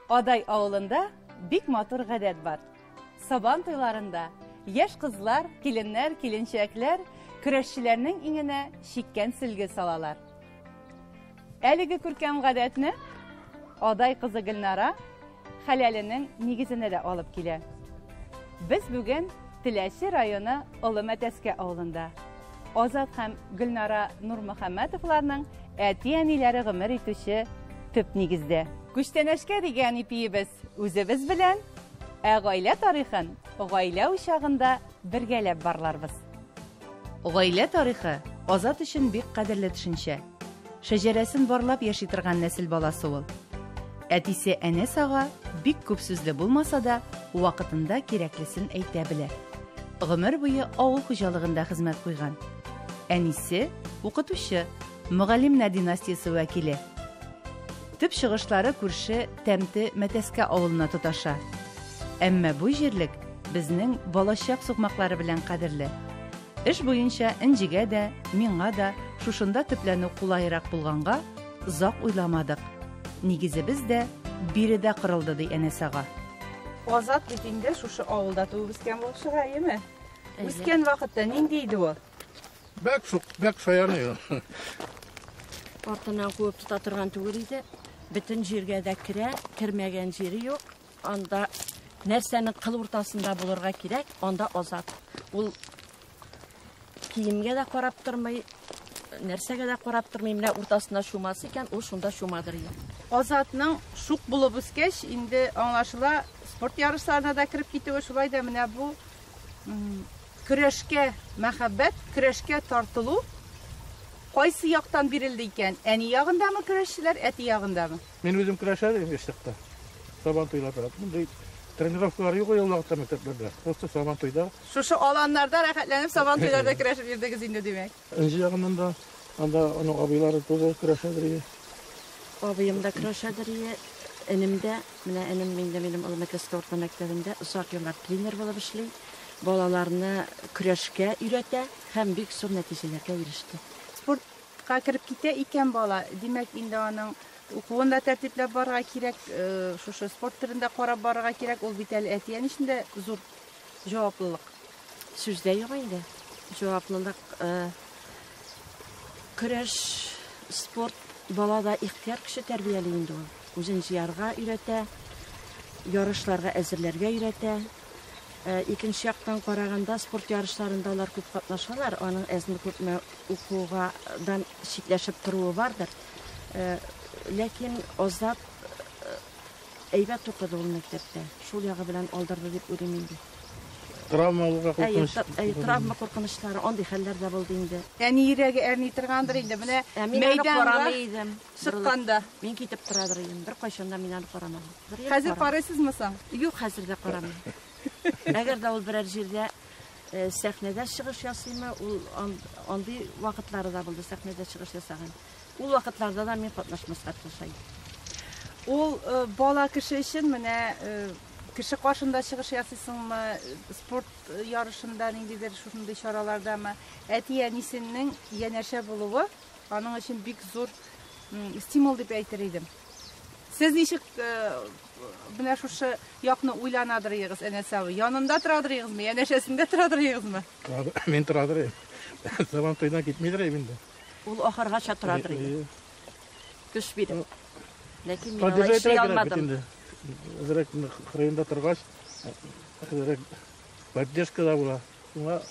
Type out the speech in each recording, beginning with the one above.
Aday avulunda bik matur гадәт бар. Сабан туйларында яшь кызлар, киленнәр, киленчәкләр көрәшчеләрнең иңенә чиккән сөлге салалар. Әлеге күркәм гадәтне адай кызы Гөлнара хәләленең нигезенә дә алып килә. Без бүген Теләче районы Олы Мәтәскә авылында. Азат һәм Гөлнара Нурмөхәммәтовларның әти-әниләре гомер итүче төп нигездә. Күчтәнәшкә дигән ипиебез үзебез белән, гаилә тарихын гаилә учагында бергәләп барларбыз. Гаилә тарихы Азат өчен бик кадерле төшенчә. Шәҗәрәсен барлап яши торган нәсел баласы ул. Әтисе Әнәс ага бик күп сүзле булмаса да, вакытында кирәклесен әйтә белә. Гомер буе авыл хуҗалыгында хезмәт куйган. Әнисе укытучы, мөгаллимнәр династиясе вәкиле. Төп чыгышлары күрше Тәмте Мәтәскә авылына тоташа. Әмма бу җирлек безнең балачак сукмаклары белән кадерле. Эш буенча Инҗигә дә, миңа да шушында төпләнү кулайрак булганга, озак уйламадык. Нигезебез дә биредә кырылды ди Әнәс ага. Азат бит инде шушы авылда туып үскән булышыга, әйеме? Үскән вакытта нинди иде ул? Бәк шаяны. Артынан куып тута торган түгел иде. Бөтен җиргә дә керә, кермәгән җире юк. Анда нәрсәнең кыл уртасында булырга кирәк, анда Азат. Ул киемгә дә карап тормый, нәрсәгә дә карап тормый, менә уртасында шумасы икән, ул шунда шумадыр иде. Азатның шук булып үскәч, инде аңлашыла, спорт ярышларына да кирип китүе шулай да менә бу көрәшкә мәхәббәт, көрәшкә тартылу кайсы яктан бирелде икән? Әни ягындамы көрәшчеләр, әти ягындамы? Мин үзем көрәшәдем яшьлектә. Сабан туйлар барып, мондай тренировкалар юк ул вакытта мәктәпләрдә. Просто сабан туйда. Шушы аланнарда рәхәтләнеп сабан туйларда көрәшеп йөрдегез инде димәк. Инҗи ягыннан да анда аның абыйлары тоже көрәшәдер. Абыем да көрәшәдер иде. Энем дә, менә энем минем Олы Мәтәскә орта мәктәбендә озак еллар тренер булып эшли. Балаларны көрәшкә өйрәтә һәм бик зур нәтиҗәләргә иреште. Спортка кирип китә икән бала. Димәк, инде аның укуын да тәртипләп барырга кирәк, шушы спорт төрендә карап барырга кирәк. Ул бит әле әти-әни өчен зур җаваплылык. Сүздә юк инде. Җаваплылык көрәш, спорт балада ихтияр кеше тәрбияле инде ул. Үзен җыярга өйрәтә, ярышларга әзерләргә өйрәтә. Икенче яктан караганда спорт ярышларында алар күп катнашалар, аның әзме күпме укугадан читләшеп торуы бардыр. Ләкин Азат әйбәт укыды ул мәктәптә. Шул ягы белән алдырды дип уйлыйм инде. Травмаларга куркыныч. Травма куркынычлары, андый хәлләр дә булды инде. Әни йөрәге әрни торгандыр инде. Менә мәйданга чыкканда мин китеп торадыр идем. Бер кайчанда мин аны карамадым. Хәзер карыйсызмы соң? Юк, хәзер дә карамыйм. Әгәр дә ул берәр җирдә сәхнәдә чыгыш ясыймы, ул андый вакытлары да булды, сәхнәдә чыгыш ясаган. Ул вакытларда да мин катнашмаска тырышам. Ул бала кеше өчен менә кеше каршында чыгыш ясыйсыңмы, спорт ярышында ниндидер шушындый чаралардамы, әти-әнисенең янәшә булуы аның өчен бик зур стимул дип әйтер идем. Сез ничек менә шушы якны уйланадырыгыз, Әнәс абый? Янында торадырыгызмы, янәшәсендә торадырыгызмы? Мин торадыр. Сабан туйдан китмидер инде. Ул ахыргача торадыр иде. Көч биреп. Ләкин мин аны эшли алмадым. Зрәк хырында торгач, зрәк поддержка да була. Шуңа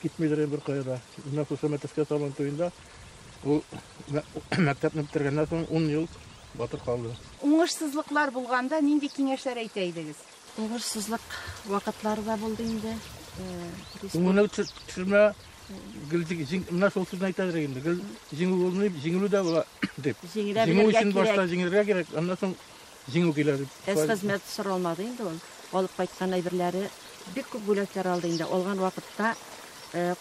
китмидер бер кайда. Менә шушы Мәтәскә сабан туйында ул мәктәпне битергәннән соң 10 ел батыр калды. Уңышсызлыклар булганда нинди киңәшләр әйтә идегез? Уңышсызлык вакытлары да булды инде. Моны төшермә менә шул сүзне әйтәдер инде. Җиңү булмый, җиңелү дә була дип. Җиңү өчен башта җиңәргә кирәк, аннан соң җиңү килә дип. Хезмәт соралмады инде ул. Алып кайткан әйберләре бик күп бүләкләр алды инде. Алган вакытта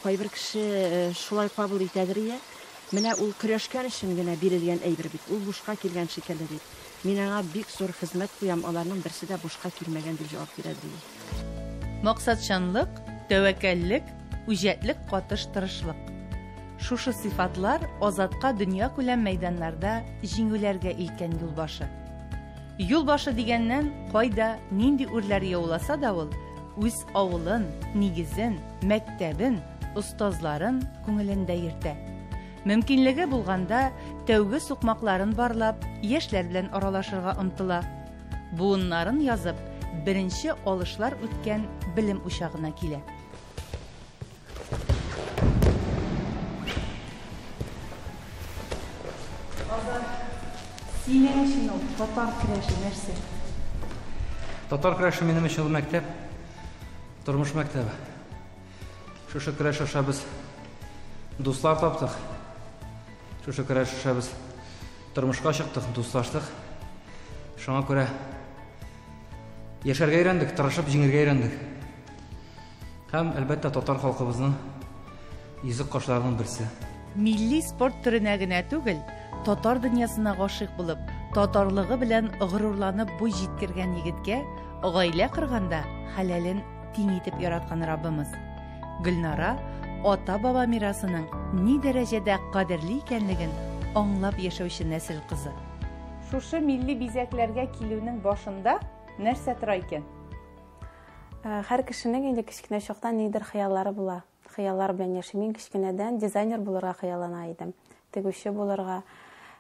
кайбер кеше шулай кабул итәдер иде. Менә ул көрәшкән өчен генә бирелгән әйбер бит. Ул бушка килгән шикелле бит. Мин аңа бик зур хезмәт куям, аларның берсе дә бушка килмәгән дип җавап бирә ди. Максатчанлык, тәвәккәллек, үҗәтлек, катыш тырышлык. Шушы сыйфатлар Азатка дөнья күләм мәйданнарда җиңүләргә илткән юлбашы. Юлбашы дигәннән кайда нинди үрләр яуласа да ул үз авылын, нигезен, мәктәбен, остазларын күңелендә йөртә. Мөмкинлеге булганда тәүге сукмакларын барлап, яшьләр белән аралашырга омтыла. Буыннарын язып, беренче алышлар үткән белем учагына килә. Синең өчен ул татар көрәше нәрсә? Татар көрәше минем өчен мәктәп, тормыш мәктәбе. Шушы көрәш аша без дуслар таптык. Шушы көрәш аша без тормышка чыктык, дуслаштык. Шуңа күрә яшәргә өйрәндек, тырышып җиңәргә өйрәндек. Һәм әлбәттә татар халкыбызның йөзек кашларының берсе. Милли спорт төренә генә түгел, татар дөньясына гашыйк булып, татарлыгы белән горурланып буй җиткергән егеткә гаилә кырганда хәләлен тиң итеп яраткан Раббыбыз. Гөлнара ата-баба мирасының ни дәрәҗәдә кадерле икәнлеген аңлап яшәүче нәсел кызы. Шушы милли бизәкләргә килүнең башында нәрсә тора икән? Һәр кешенең инде кичкенә чактан нидер хыяллары була. Хыяллар белән яши. Мин кичкенәдән дизайнер булырга хыяллана идем. Тегүче булырга.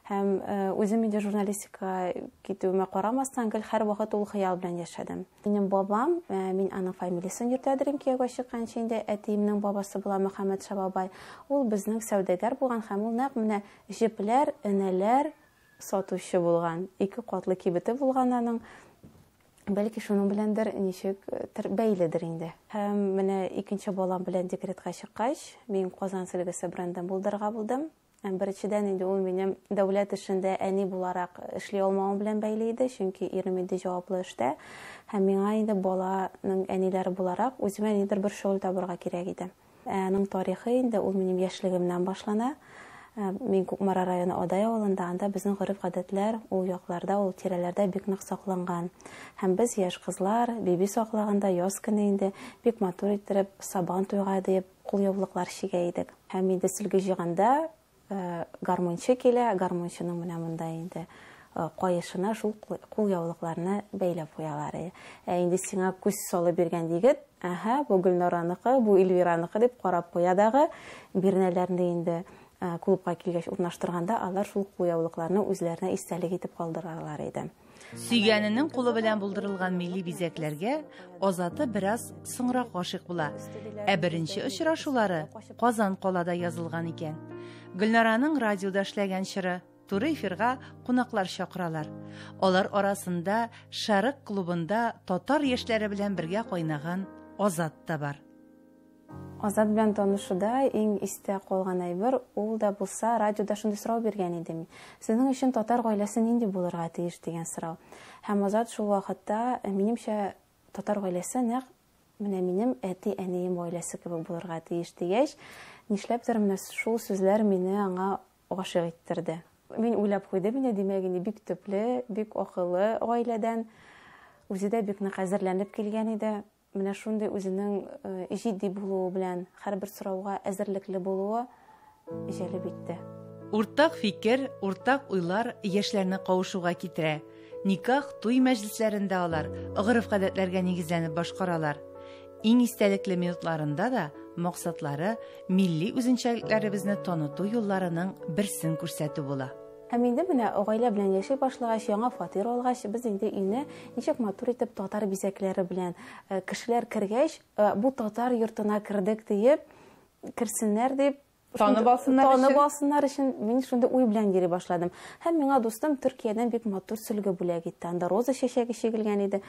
Һәм үзем инде журналистика китүемә карамастан, һәр вакыт ул хыял белән яшәдем. Минем бабам, мин аның фамилиясын йөртәдерим кияүгә чыкканчы инде, әтиемнең бабасы була Мөхәммәд Шабабай. Ул безнең сәүдәгәр булган һәм ул нәкъ менә җепләр, энәләр сатучы булган. 2 катлы кибете булган аның. Бәлки шуның беләндер ничек бәйледер инде. Һәм менә икенче балам белән декретка чыккач, мин Казан сөлгесе брендын булдырга булдым. Беренчедән инде ул минем дәүләт эшендә әни буларак эшли алмавым белән бәйле иде, чөнки ирем инде җаваплы эштә. Һәм миңа инде баланың әниләре буларак үземә нидер бер шөгыль табырга кирәк иде. Аның тарихы инде ул минем яшьлегемнән башлана. Мин Кукмара районы Адай авылында, анда безнең гореф-гадәтләр ул якларда, ул тирәләрдә бик нык сакланган. Һәм без яшь кызлар биби саклаганда яз көне инде бик матур иттереп сабан туйга дип кулъяулыклар чигә идек. Һәм инде сөлге җыганда гармончы килә, гармончының менә монда инде каешына шул кулъяулыкларны бәйләп куялар. Инде сиңа күз салып биргән егет, бу Гөлнараныкы, бу Эльвираныкы дип карап куя дагы бирнәләрне инде клубка килгәч урнаштырганда, алар шул кулъяулыкларны үзләренә истәлек итеп калдыралар иде. Сөйгәненең кулы белән булдырылган милли бизәкләргә Азаты бераз соңрак гашыйк була. Беренче очрашулары Казан калада язылган икән. Гөлнараның радиода эшләгән чыры туры эфирга кунаклар чакыралар. Алар арасында Шәрык клубында татар яшьләре белән бергә кайнаган Азат та бар. Азат белән танышуда иң истә калган әйбер ул да булса радиода шундый сорау биргән иде. Сезнең өчен татар гаиләсе нинди булырга тиеш дигән сорау. Һәм Азат шул вакытта минемчә татар гаиләсе нәкъ менә минем әти-әнием гаиләсе кебек булырга тиеш дигәч, нишләптер менә шул сүзләр мине аңа гашыйк иттерде. Мин уйлап куйдым, менә димәк инде бик төпле, бик акыллы гаиләдән үзе дә бик нык әзерләнеп килгән иде. Менә шундый үзенең җитди булуы белән һәрбер сорауга әзерлекле булуы җәлеп итте. Уртак фикер, уртак уйлар яшьләрне кавышуга китерә. Никах, туй мәҗлесләрендә алар гореф-гадәтләргә нигезләнеп башкаралар. Иң истәлекле минутларында да максатлары милли үзенчәлекләребезне таныту юлларының берсен күрсәтү була. Һәм инде менә гаилә белән яши башлагач, яңа фатир алгач, без инде өйне ничек матур итеп татар бизәкләре белән кешеләр кергәч, бу татар йортына кирдек диеп, кирсеннәр дип танып алсыннар өчен мин шундый уй белән йөри башладым. Һәм миңа дустым Төркиядән бик матур сөлге бүләк итте. Анда роза чәчәге чигелгән иде.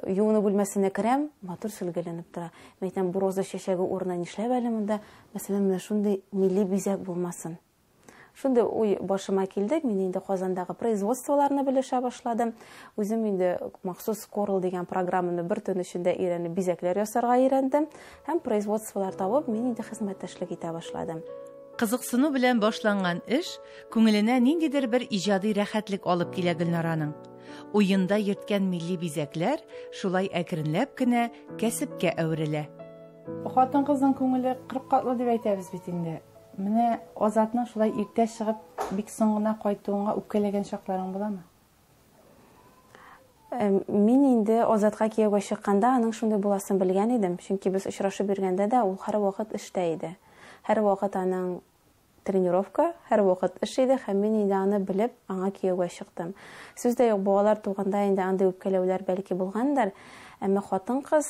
Юыну бүлмәсенә керәм, матур сөлгеләнеп тора. Мәйтәм, бу роза чәчәге урынына нишләп әле монда, мәсәлән, менә шундый милли бизәк булмасын. Шундый уй башыма килде. Мин инде Казандагы производстволарны белешә башладым. Үзем инде махсус Корл дигән программаны бер төн эчендә өйрәнеп бизәкләр ясарга өйрәндем. Һәм производстволар табып, мин инде хезмәттәшлек итә башладым. Кызыксыну белән башланган эш күңеленә ниндидер бер иҗади рәхәтлек алып килә Гөлнараның. Уенда йөрткән милли бизәкләр шулай әкренләп кенә кәсепкә әверелә. Хатын-кызның күңеле 40 катлы дип әйтәбез бит инде. Менә Азатның шулай иртә чыгып, бик соң гына кайтуыңа үпкәләгән чакларың буламы? Мин инде Азатка кияүгә чыкканда аның шундый буласын белгән идем. Чөнки без очрашып биргәндә дә ул һәрвакыт эштә иде. Һәрвакыт аның тренировка, һәрвакыт эш иде һәм мин инде аны белеп, аңа кияүгә чыктым. Сүздә юк, балалар туганда инде андый үпкәләүләр бәлки булгандыр. Әмма хатын-кыз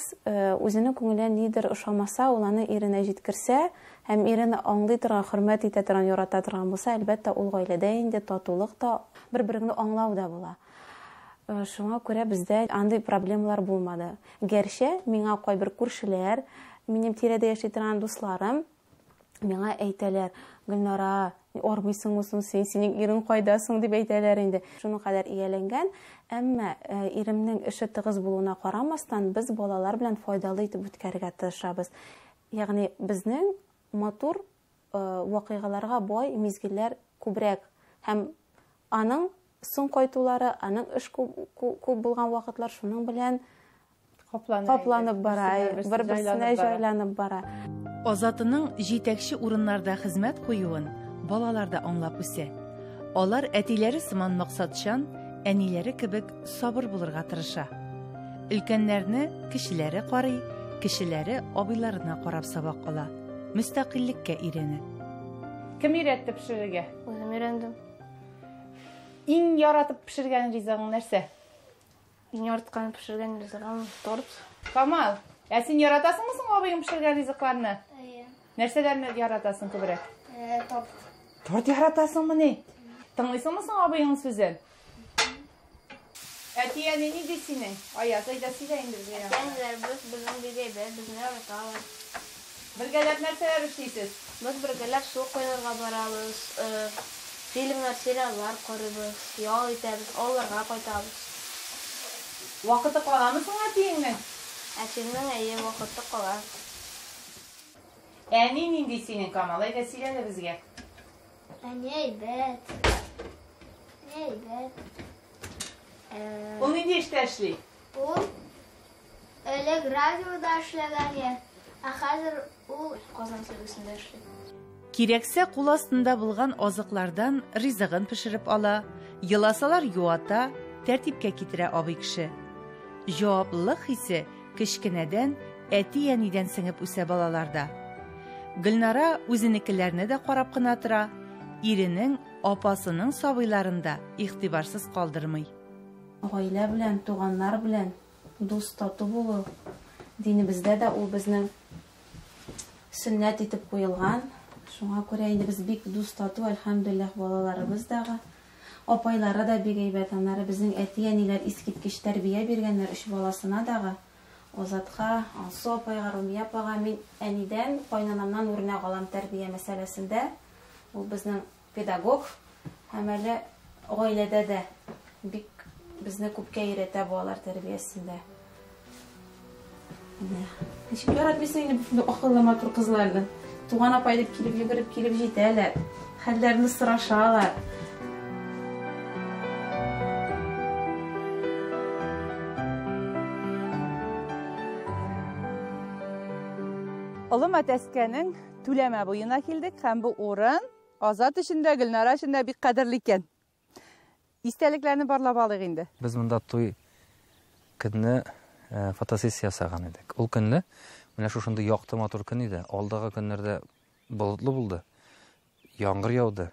үзенең күңеленә нидер ошамаса, ул аны иренә җиткерсә, һәм ирене аңлый торган, хөрмәт итә торган, ярата торган булса, әлбәттә ул гаиләдә инде татулык та, бер-береңне аңлау да була. Шуңа күрә бездә андый проблемалар булмады. Гәрчә миңа кайбер күршеләр, минем тирәдә яши торган дусларым миңа әйтәләр: "Гөлнара, армыйсыңмы соң син, синең ирең кайда соң?" дип әйтәләр инде. Шуның кадәр ияләнгән, әмма иремнең эше тыгыз булуына карамастан, без балалар белән файдалы итеп үткәрергә тырышабыз. Ягъни безнең матур вакыйгаларга бай мизгелләр күбрәк һәм аның соң кайтулары, аның эш күп булган вакытлар шуның белән капланып бара, бер-берсенә җайланып бара. Азатының җитәкче урыннарда хезмәт куюын балалар да аңлап үсә. Алар әтиләре сыман максатчан, әниләре кебек сабыр булырга тырыша. Өлкәннәрне кешеләре карый, кешеләре абыйларына карап сабак ала. Мөстәкыйльлеккә ирене. Кем өйрәтте пешерергә? Үзем өйрәндем. Иң яратып пешергән ризыгың нәрсә? Иң яраткан пешергән ризыгым торт. Камал, син яратасыңмы соң абыйың пешергән ризыкларны? Нәрсәләрне яратасың күбрәк? Торт. Торт яратасыңмы ни? Тыңлыйсыңмы соң абыйың сүзен? Әтия ни ди синең? Аяз әйдә сөйлә инде безгә. Әтиләребез безнең бигәйбә, безне яраталар. Бергәләп нәрсәләр эшлисез? Без бергәләп су кайнарга барабыз, фильмнар, сериаллар карыйбыз, ял итәбез, аларга кайтабыз. Вакыты каламы соң әтиеңнең? Әтинең әйе вакыты кала. Әни нинди синең, Камал? Әйдә сөйлә дә безгә. Әни әйбәт. Әйбәт. Ул нинди эштә эшли? Ул элек радиода эшләгән, ә хәзер ул Казан телевизионында эшли. Кирәксә кул астында булган азыклардан ризыгын пешереп ала, йыласалар юата, тәртипкә китерә абый кеше. Җаваплылык хисе кечкенәдән әти-әнидән сеңеп үсә балаларда. Гөлнара үзенекеләрне дә карап кына тора, иренең, апасының сабыйларында игътибарсыз калдырмый. Гаилә белән, туганнар белән дус тату булу динебездә дә ул безнең сөннәт итеп куелган. Шуңа күрә инде без бик дус тату, әлхәмдүлилләх, балаларыбыз дагы. Апайлары да бик әйбәт, аннары безнең әти-әниләр искиткеч тәрбия биргәннәр өч баласына дагы. Азатка, Ансу апайга, Румия апага мин әнидән, кайнанамнан үрнәк алам тәрбия мәсьәләсендә. Ул безнең педагог һәм әле гаиләдә дә бик безне күпкә өйрәтә балалар тәрбиясендә. Ничек яратмыйсың инде бу акыллы матур кызларны? Туган апай дип килеп йөгереп килеп җитәләр. Хәлләрне сорашалар. Олы мәтәскәнең түләмә буена килдек һәм бу урын Азат өчендә, Гөлнара өчендә бик кадерле икән. Истәлекләрне барлап алыйк инде. Без монда туй көнне фотосессия ясаган идек. Ул көнне менә шушында якты матур көн иде. Алдагы көннәрдә болытлы булды. Яңгыр яуды.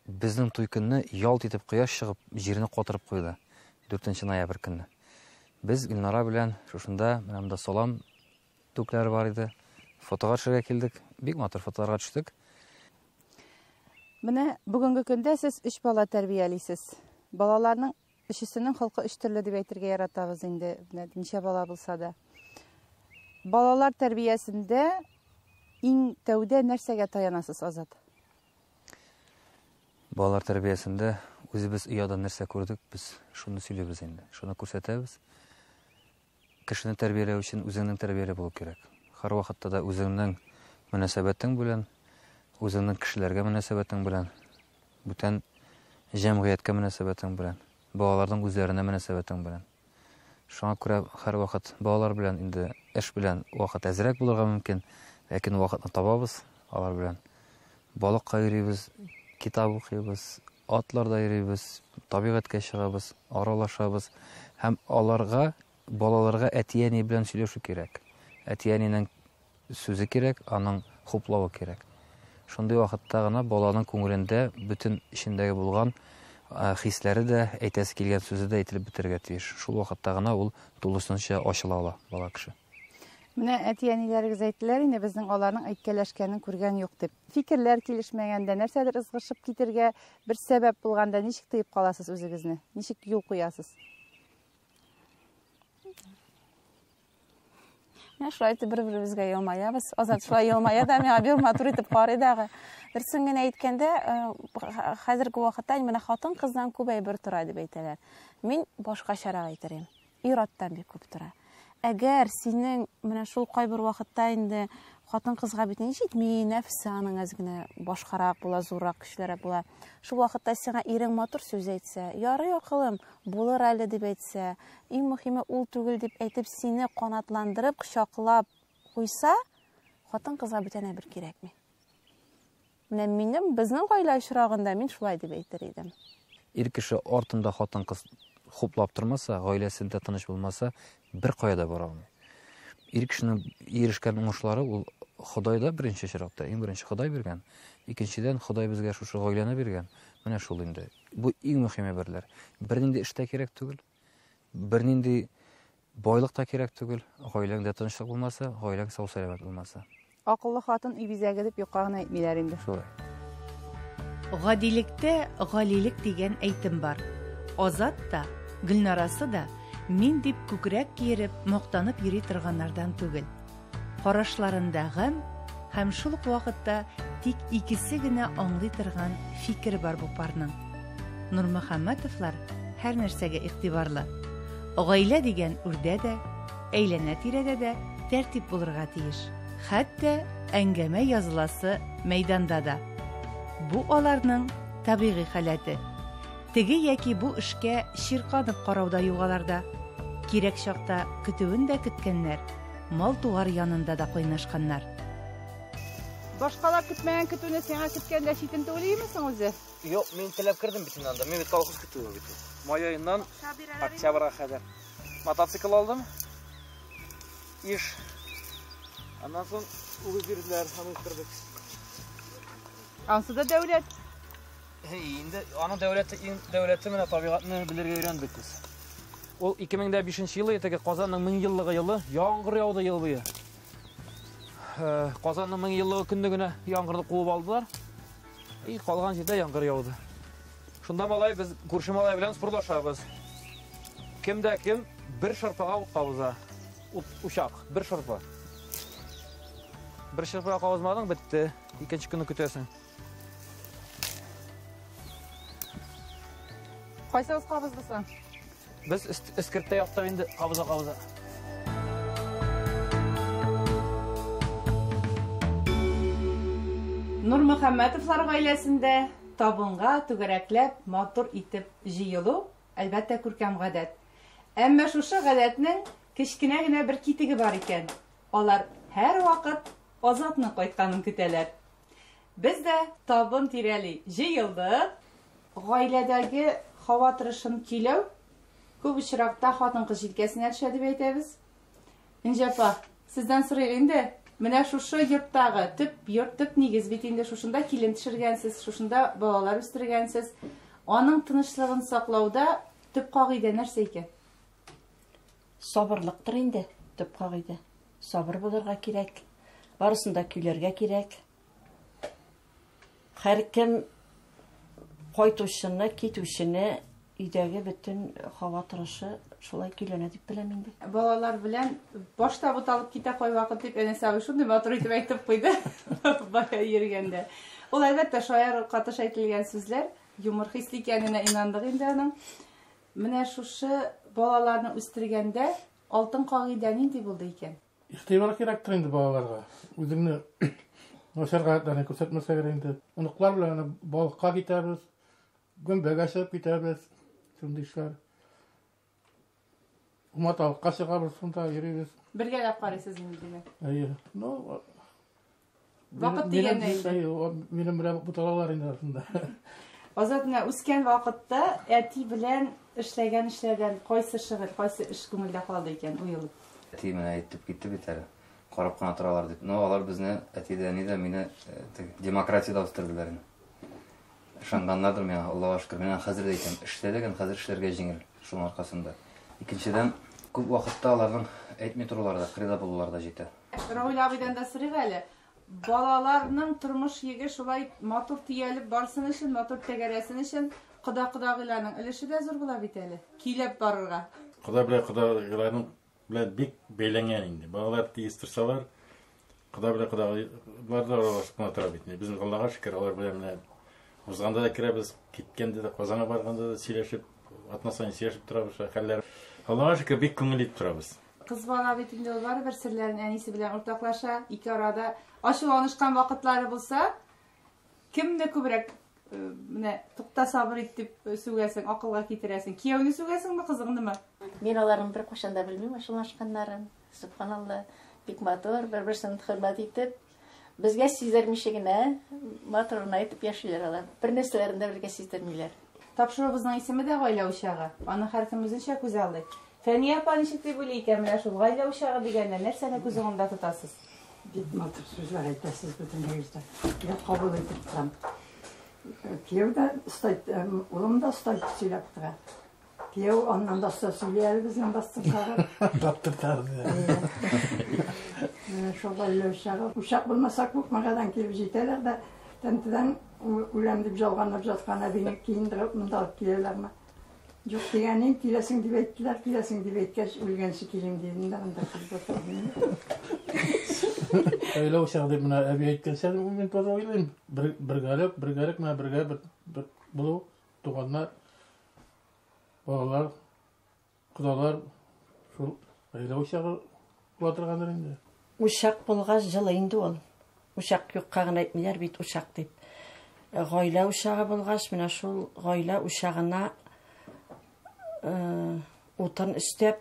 Безнең туй көнне ялт итеп кояш чыгып, җирне катырып куйды. 4 ноябрь көнне. Без Гөлнара белән шушында менә монда салам түкләре бар иде. Фотога төшәргә килдек. Бик матур фотоларга төштек. Менә бүгенге көндә сез 3 бала тәрбиялисез. Балаларның өчесенең холкы 3 төрле дип әйтергә яратабыз инде. Ничә бала булса да. Балалар тәрбиясендә иң тәүдә нәрсәгә таянасыз, Азат? Балалар тәрбиясендә үзебез уяда нәрсә күрдек, без шуны сөйләбез инде. Шуны күрсәтәбез. Кешене тәрбияләү өчен үзеңнең тәрбияле булу кирәк. Һәр вакытта да үзеңнең мөнәсәбәтең белән, үзеңнең кешеләргә мөнәсәбәтең белән, бүтән җәмгыятькә мөнәсәбәтең белән, балаларның үзләренә мөнәсәбәтең белән. Шуңа күрә һәр вакыт балалар белән инде эш белән вакыт әзрәк булырга мөмкин, ләкин вакытны табабыз алар белән. Балыкка йөрибез, китап укыйбыз, атларда йөрибез, табигатькә чыгабыз, аралашабыз. Һәм аларга, балаларга әти-әни белән сөйләшү кирәк. Әти-әнинең сүзе кирәк, аның хуплавы кирәк. Шундый вакытта гына баланың күңелендә бүтән ичендәге булган хисләре дә, әйтәсе килгән сүзе дә әйтелеп бетергә тиеш. Шул вакытта гына ул тулысынча ачыла ала бала кеше. Менә әти-әниләрегез әйттеләр инде, безнең аларның әйткәләшкәнен күргән юк дип. Фикерләр килешмәгәндә, нәрсәдер ызгышып китергә бер сәбәп булганда, ничек тыеп каласыз үзегезне? Ничек юл куясыз? Менә шулай итеп бер-беребезгә елмаябыз. Азат шулай елмая да, миңа бер матур итеп карый дагы. Берсен генә әйткәндә, хәзерге вакытта менә хатын-кыздан күп әйбер тора дип әйтәләр. Мин башкачарак әйтерем. Ир-аттан бик күп тора. Әгәр синең менә шул кайбер вакытта инде хатын-кызга бит җитми, нәфсе аның әзгенә башкарак була, зуррак көчлерәк була. Шул вакытта сиңа ирең матур сүз әйтсә, ярый акылым, булыр әле дип әйтсә, иң мөһиме ул түгел дип әйтеп сине канатландырып, кочаклап куйса, хатын-кызга бүтәнә бер кирәкми. Менә минем безнең гаилә очрагында мин шулай дип әйтер идем. Ир кеше артында хатын-кыз хуплап тормаса, гаиләсендә тыныч булмаса, бер кая да бара алмый. Ир кешенең ирешкән уңышлары ул Худайда беренче чиратта, иң беренче Худай биргән. Икенчедән Худай безгә шушы гаиләне биргән. Менә шул инде. Бу иң мөһим әйберләр. Бернинди эштә кирәк түгел. Бернинди байлык та кирәк түгел. Гаиләңдә тынычлык булмаса, гаиләң сау-сәламәт булмаса. Акыллы хатын ибизәге дип юкагына әйтмиләр инде. Шулай. Гадилектә галилек дигән әйтем бар. Азат та, Гөлнарасы да мин дип күкрәк киереп, мактанып йөри торганнардан түгел. Карашларында һәм шул ук вакытта тик икесе генә аңлый торган фикер бар бу парның. Нурмөхәммәтовлар һәр нәрсәгә игътибарлы. Гаилә дигән үрдә дә, әйләнә-тирәдә дә тәртип булырга тиеш. Хәтта әңгәмә языласы мәйданда да. Бу аларның табигый халәте. Теге яки бу эшкә ширканып карауда югаларда. Кирәк чакта көтүен дә көткәннәр, мал-туар янында да кайнашканнар. Башкалар көтмәгән көтүне сиңа көткәндә читен түлимесең үзе? Юк, мин теләп кирдем бит инде анда. Мин бит колхоз көтүе бит. Май аеннан октябрьгә кадәр. Мотоцикл алдым. Иш. Аннан соң улы бирделәр, ханыстырдык. Ансы да дәүләт. Инде аның дәүләте менә табигатьне белергә өйрәндек без. Ул 2005 елы теге Казанның 1000 еллыгы елы яңгыр яуды ел буе. Казанның 1000 еллыгы көндөгенә яңгырны куып алдылар. Калган җирдә яңгыр яуды. Шунда малай без күрше малай белән спортлашабыз. Кемдә кем бер шырпыга ут кабыза. Учак, бер шырпы. Бер шырпыга кабызмадың, бетте. Икенче көнне көтәсең. Кайсыгыз кабыздысың? Biz iskirtda yoqda endi qabıza. Нурмөхәммәтовлар гаиләсендә табынга түгәрәкләп матур итеп җыелу әлбәттә күркәм гадәт. Әмма шушы гадәтнең кечкенә генә бер китеге бар икән. Алар һәр вакыт Азатның кайтканын көтәләр. Без дә табын тирәли җыелдык. Гаиләдәге һава торышын киләү күп очракта хатын-кыз җилкәсенә төшә дип әйтәбез. Инҗапа, сездән сорыйм инде. Менә шушы йорттагы төп нигез бит инде шушында килен төшергәнсез, шушында балалар үстергәнсез. Аның тынычлыгын саклауда төп кагыйдә нәрсә икән? Сабырлыктыр инде төп кагыйдә. Сабыр булырга кирәк. Барысын да көйләргә кирәк. Һәр кем кайтучыны, китүчене өйдәге бөтен һава торышы шулай көйләнә дип беләм инде. Балалар белән башта буталып китә кай вакыт дип әнәсе абый шундый матур итеп әйтеп куйды. Бая йөргәндә. Ул әлбәттә шаяр катыш әйтелгән сүзләр, юмор хисле икәненә инандык инде аның. Менә шушы балаларны үстергәндә алтын кагыйдә нинди булды икән? İhtiyar kiraktır indi bağlarga. Үзеңне Ошарга да күрсәтмәскә кирәк инде. Оныклар белән балыкка китәбез. Гөмбәгә чыгып китәбез. Шундый эшләр. Уматалыкка чыгабыз, шунда йөрибез. Бергәләп карыйсыз инде димәк. Әйе. Ну, вакыт дигәндә минем белән буталалар инде шунда. Азат менә үскән вакытта әти белән эшләгән эшләрдән кайсы шигырь, кайсы эш күңелдә калды икән бу ел? Әти менә әйтеп китте бит әле. Карап кына торалар дип. Но алар безне әтидә нидә мине демократиядә үстерделәр инде. Ышанганнардыр миңа, Аллаһка шөкер. Менә хәзер дә икән, эшләдегән, хәзер эшләргә җиңел шуның аркасында. Икенчедән, күп вакытта аларның әйтми торулары да, кырыда булулары да җитә. Равил абыйдан да сорыйк әле. Балаларның тормыш йөге шулай матур тиялеп барсын өчен, матур тәгәрәсен өчен кода-кодагыйларның өлеше дә зур була бит әле. Килеп барырга. Кодагыйларның белән бик бәйләнгән инде. Балалар тиз торсалар, кодагыйлар да аралашып кына тора бит. Безнең Аллаһка шөкер, алар белән узганда да керәбез, киткәндә дә, Казанга барганда да сөйләшеп, атнасаң сөйләшеп торабыз, хәлләр. Аллаһка шөкер, бик күңел итеп торабыз. Кыз бала бит инде ул барыбер серләрен әнисе белән уртаклаша, ике арада ачуланышкан вакытлары булса, кемне күбрәк менә тукта сабыр итеп сүгәсең, акылга китерәсең? Кияүне сүгәсеңме, кызыңнымы? Мин аларның бер кашан да белмим ачулашканнарын. Субханалла, бик матур, бер-берсен хөрмәт итеп, безгә сиздермичә генә матурын әйтеп яшиләр алар. Бер нәрсәләрен дә безгә сиздермиләр. Тапшыруыбызның исеме дә гаилә учагы. Аны һәркем үзенчә күз алдый. Фәния апа ничек дип уйлый икән менә шул гаилә учагы дигәндә нәрсәне күз уңында тотасыз? Бик матур сүзләр әйтәсез бөтен җирдә. Я кабул итеп торам. Кияү дә стать, улым да стать сөйләп тора. Кияү аннан да сөйләр безнең бастырсагы. Таптыртады. Шул гаилә учагы. Ушак булмаса күп магадан килеп җитәләр дә тәнтедән үләм дип җалганып жаткан әбине киендереп монда алып киләләрме? Юк дигәнен киләсең дип әйттеләр, киләсең дип әйткәч үлгәнче килем дигән дә монда килеп. Öyle o şekilde buna abi aytkense ben toza oyluyum. Birgarak mı birga bir bulu tuğanlar oğullar kudalar şu öyle o şekilde oturganlar indi. Uşak bulgaç жылы инде ул. Uşak юкка гына әйтмиләр бит uşak дип. Гаилә ушагы булгач, менә шул гаилә ушагына утын истеп,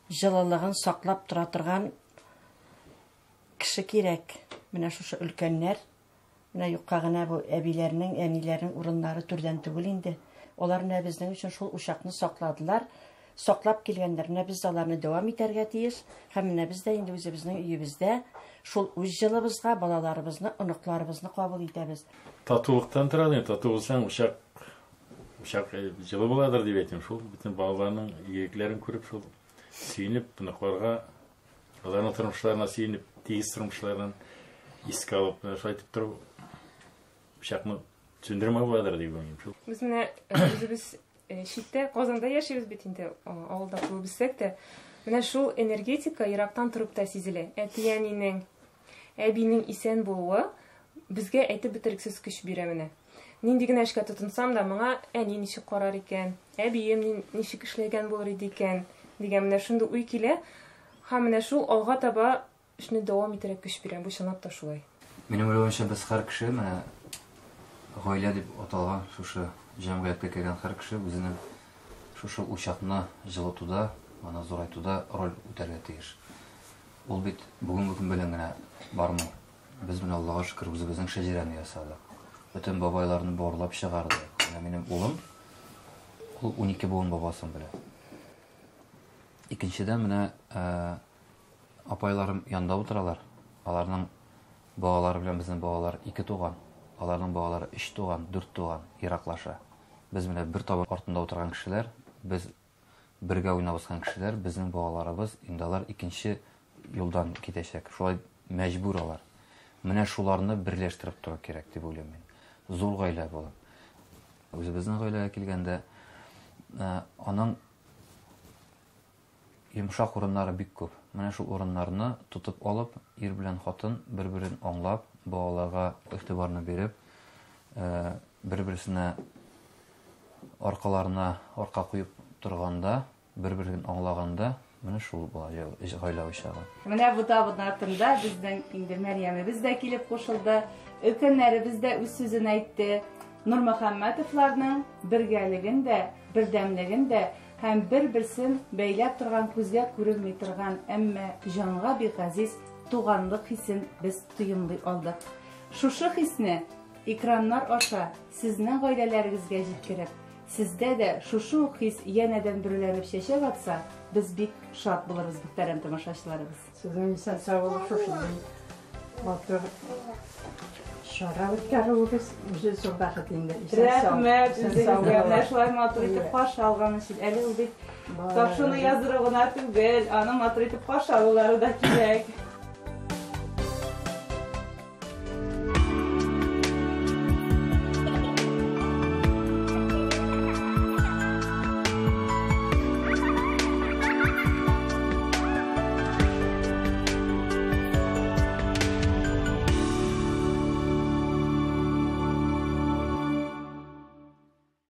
җылылыгын саклап тора торган кеше кирәк. Менә шушы өлкәннәр, менә юкка гына бу әбиләрнең, әниләрнең урыннары түрдән түгел инде. Алар менә безнең өчен шул ушакны сакладылар. Саклап килгәннәрне без аларны дәвам итәргә тиеш. Һәм менә без дә инде үзебезнең өебездә шул үз җылыбызга балаларыбызны, оныкларыбызны кабул итәбез. Татулыктан торады, тату булсаң ушак җылы буладыр дип әйтәм. Шул бөтен балаларның игелекләрен күреп шул сөенеп, оныкларга аларның тормышларына сөенеп, тиз тормышлардан искә алып, шулай итеп торып ушакны сөндермә буладыр дип уйлыйм. Без менә үзебез Шиттә, Казанда яшибез бит инде, авылда күбесәк тә. Менә шул энергетика ерактан торып та сизелә. Әтиянинең, әбинең исән булуы безгә әйтеп бетергесез көч бирә менә. Нинди генә эшкә тотынсам да, моңа әни ничек карар икән, әбием ничек эшләгән булыр иде икән дигән менә шундый уй килә. Һәм менә шул алга таба эшне дәвам итәргә көч бирә. Бу чынлап та шулай. Минем уйлавымча, без һәр кеше менә гаилә дип аталган шушы җәмгыятькә кергән һәр кеше үзенең шушы учакны җылытуда, аны зурайтуда роль үтәргә тиеш. Ул бит бүгенге көн белән генә бармый. Без менә Аллаһка шөкер үзебезнең шәҗәрәне ясадык. Бөтен бабайларны барлап чыгарды. Менә минем улым, ул 12 буын бабасын белә. Икенчедән менә апайларым янда утыралар. Аларның балалары белән безнең балалар 2 туган. Аларның балалары 3 туган, 4 туган, ераклаша. Без менә бер табак артында утырган кешеләр, без бергә уйнабызган кешеләр, безнең балаларыбыз инде алар икенче юлдан китәчәк. Шулай мәҗбүр алар. Менә шуларны берләштереп тору кирәк дип уйлыйм мин. Зур гаилә булып. Үзебезнең гаиләгә килгәндә, аның йомшак урыннары бик күп. Менә шул урыннарны тутып алып, ир белән хатын бер-берен аңлап, балаларга игътибарны биреп, бер-берсенә аркаларына арка куеп торганда, бер-берен аңлаганда, менә шул була гаилә учагы. Менә бу табын артында безнең инде Мәрьямебез дә килеп кушылды. Өлкәннәребез дә үз сүзен әйтте. Нурмөхәммәтовларның бергәлеген дә, бердәмлеген дә һәм бер-берсен бәйләп торган, күзгә күренми торган, әмма җанга бик газиз туганлык хисен без тоемлый алдык. Шушы хисне экраннар аша сезнең гаиләләрегезгә җиткереп, сездә дә шушы ук хис янәдән берләнеп чәчәк атса, без бик шат булырбыз, мөхтәрәм тамашачыларыбыз. Сезнең исән саулык шушындай матур шара үткәрүегез үзе зур бәхет инде. Рәхмәт үзегезгә. Менә шулай матур итеп каршы алган өчен. Әле ул бит тапшыруны яздыру гына түгел, аны матур итеп каршы алулары да кирәк.